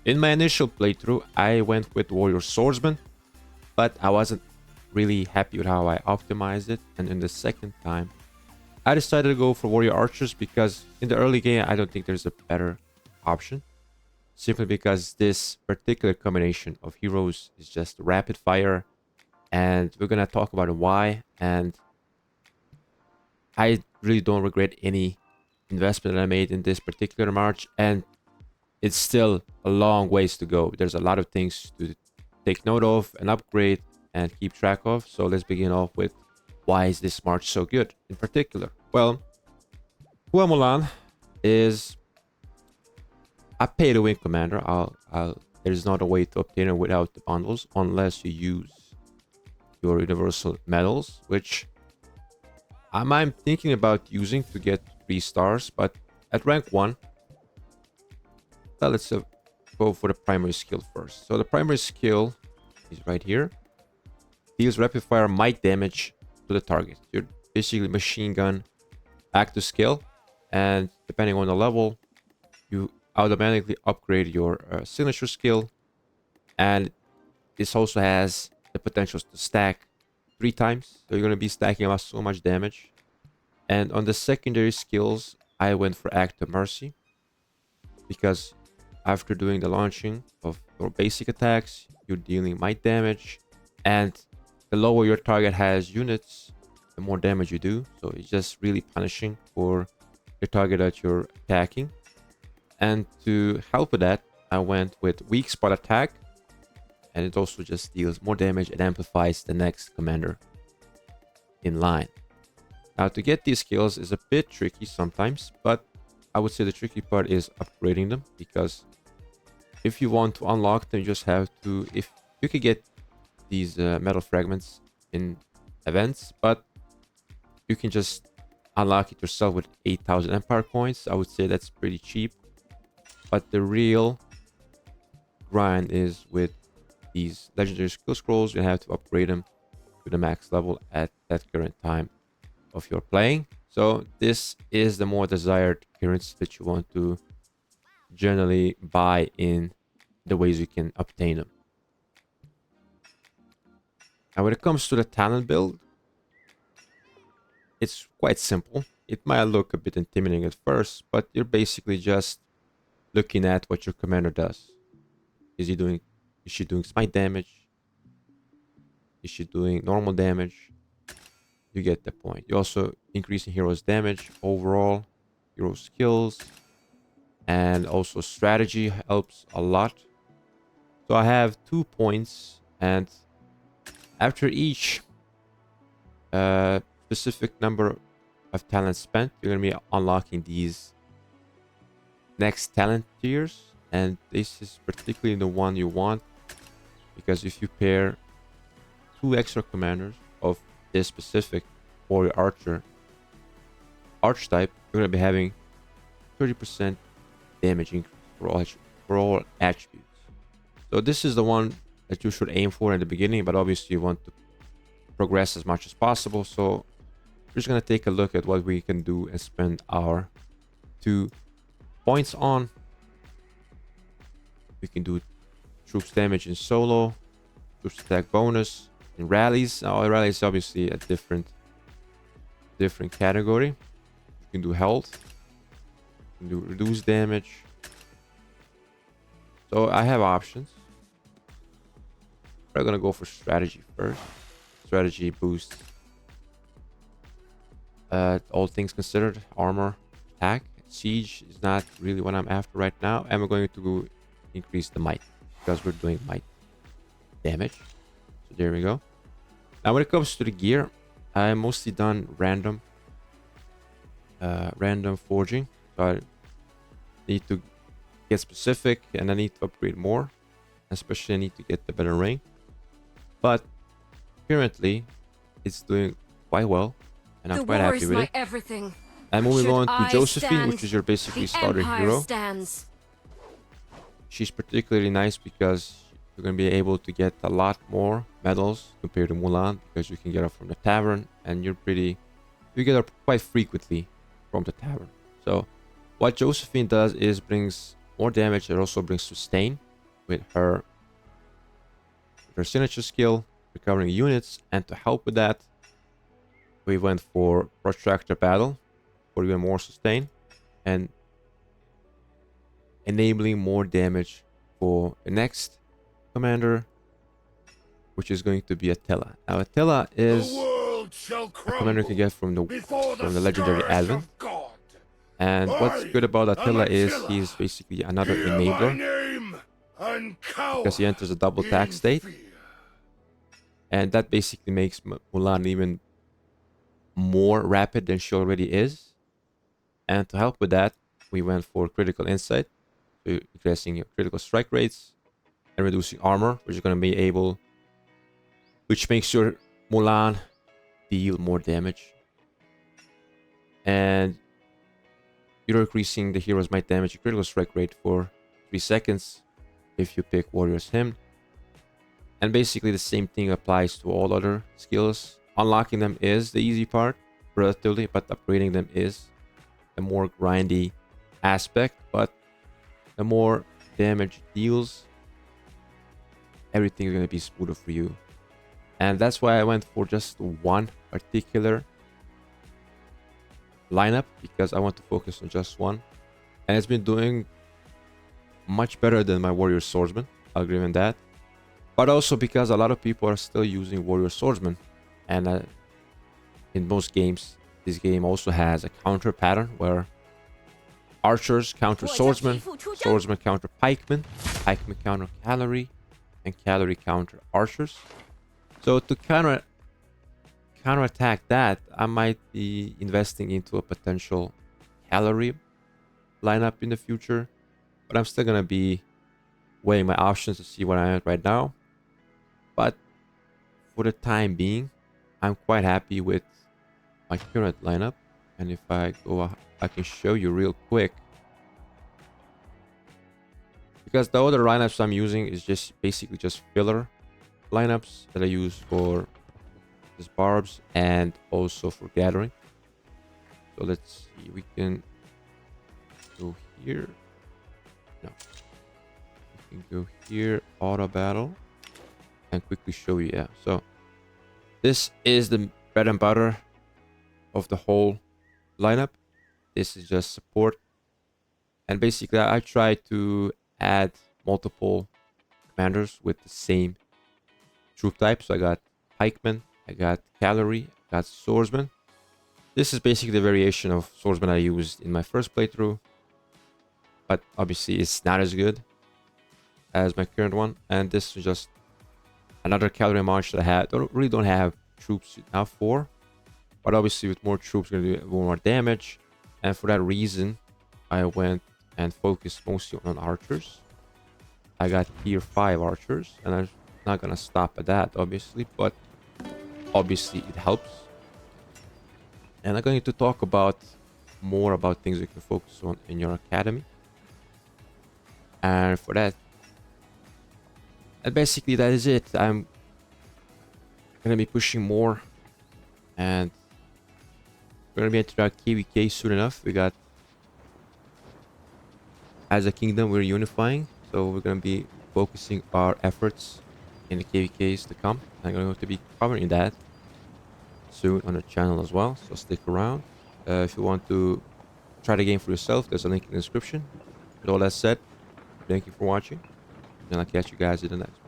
In my initial playthrough, I went with warrior swordsman, but I wasn't really happy with how I optimized it. And in the second time, I decided to go for warrior archers because in the early game, I don't think there's a better option. Simply because this particular combination of heroes is just rapid fire, and we're gonna talk about why. And I really don't regret any investment that I made in this particular March, and it's still a long ways to go. There's a lot of things to take note of and upgrade and keep track of. So let's begin off with why is this March so good in particular? Well, Hua Mulan is a pay-to-win commander. There's not a way to obtain it without the bundles unless you use your universal medals, which I'm thinking about using to get 3 stars, but at rank 1, let's go for the primary skill first. So the primary skill is right here. Deals rapid fire might damage to the target. You're basically machine gun active skill, and depending on the level, you automatically upgrade your signature skill, and this also has the potential to stack 3 times. So you're going to be stacking up so much damage. And on the secondary skills, I went for Act of Mercy because after doing the launching of your basic attacks, you're dealing might damage, and the lower your target has units, the more damage you do. So it's just really punishing for the target that you're attacking. And to help with that, I went with weak spot attack, and it also just deals more damage and amplifies the next commander in line. Now to get these skills is a bit tricky sometimes, but I would say the tricky part is upgrading them, because if you want to unlock them, you just have to, if you could get these metal fragments in events, but you can just unlock it yourself with 8,000 empire coins. I would say that's pretty cheap, but the real grind is with these legendary skill scrolls. You have to upgrade them to the max level at that current time of your playing. So this is the more desired currency that you want to generally buy in the ways you can obtain them. Now when it comes to the talent build, it's quite simple. It might look a bit intimidating at first, but you're basically just looking at what your commander does. Is she doing smite damage? Is she doing normal damage? You get the point. You also increasing heroes damage overall, hero skills, and also strategy helps a lot. So I have 2 points, and after each specific number of talents spent, you're gonna be unlocking these next talent tiers, and this is particularly the one you want, because if you pair 2 extra commanders of this specific warrior archer archetype, you're gonna be having 30% damage increase for all attributes. So this is the one that you should aim for in the beginning, but obviously you want to progress as much as possible. So we're just gonna take a look at what we can do and spend our 2 points on. We can do troops damage in solo, troops attack bonus in rallies. Now rallies is obviously a different category. You can do health, you can do reduce damage. So I have options. We're gonna go for strategy first. Strategy boosts all things considered, armor, attack. Siege is not really what I'm after right now, and we're going to increase the might because we're doing might damage. So there we go. Now when it comes to the gear, I mostly done random forging. So I need to get specific, and I need to upgrade more, especially I need to get the better ring. But currently it's doing quite well, and I'm quite happy with it. Everything. And moving Should on to I Josephine, stand, which is your basically the starter Empire hero. stands. She's particularly nice because you're going to be able to get a lot more medals compared to Mulan, because you can get her from the tavern, and you get her quite frequently from the tavern. So what Josephine does is brings more damage. It also brings sustain. with her signature skill, recovering units, and to help with that, we went for Protractor Battle for even more sustain and enabling more damage for the next commander, which is going to be Attila. Now, Attila is a commander you can get from the legendary Advent. And what's good about Attila is he's basically another enabler because he enters a double attack state. And that basically makes Mulan even more rapid than she already is. And to help with that, we went for critical insight, so increasing your critical strike rates and reducing armor, which is going to be able, which makes your Mulan deal more damage. And you're increasing the hero's might damage and critical strike rate for 3 seconds if you pick Warrior's Hymn. And basically the same thing applies to all other skills. Unlocking them is the easy part, relatively, but upgrading them is the more grindy aspect. But the more damage it deals, everything is going to be smoother for you. And that's why I went for just one particular lineup, because I want to focus on just one. And it's been doing much better than my Warrior Swordsman. I'll agree on that. But also because a lot of people are still using Warrior Swordsman. And in most games, this game also has a counter pattern where archers counter swordsmen, swordsmen counter pikemen, pikemen counter cavalry, and cavalry counter archers. So to counterattack that, I might be investing into a potential cavalry lineup in the future. But I'm still going to be weighing my options to see where I am at right now. But for the time being, I'm quite happy with my current lineup. And if I go, I can show you real quick. Because the other lineups I'm using is just basically just filler lineups that I use for this barbs and also for gathering. So let's see, we can go here. No, we can go here, auto battle, and quickly show you. Yeah, so this is the bread and butter of the whole lineup. This is just support, and basically I try to add multiple commanders with the same troop type. So I got pikemen, I got cavalry, I got swordsman. This is basically the variation of swordsman I used in my first playthrough, but obviously it's not as good as my current one. And this is just another cavalry march that I really don't have troops enough for, but obviously with more troops going to do more damage. And for that reason, I went and focused mostly on archers. I got tier 5 archers, and I'm not gonna stop at that, obviously, but obviously it helps. And I'm going to talk about more about things you can focus on in your academy. And for that, and basically that is it. I'm gonna be pushing more, and we're gonna be entering our KVK soon enough. We got, as a kingdom, we're unifying, so we're gonna be focusing our efforts in the KVKs to come. I'm going to be covering that soon on the channel as well, so stick around. If you want to try the game for yourself, there's a link in the description. With all that said, thank you for watching, and I'll catch you guys in the next one.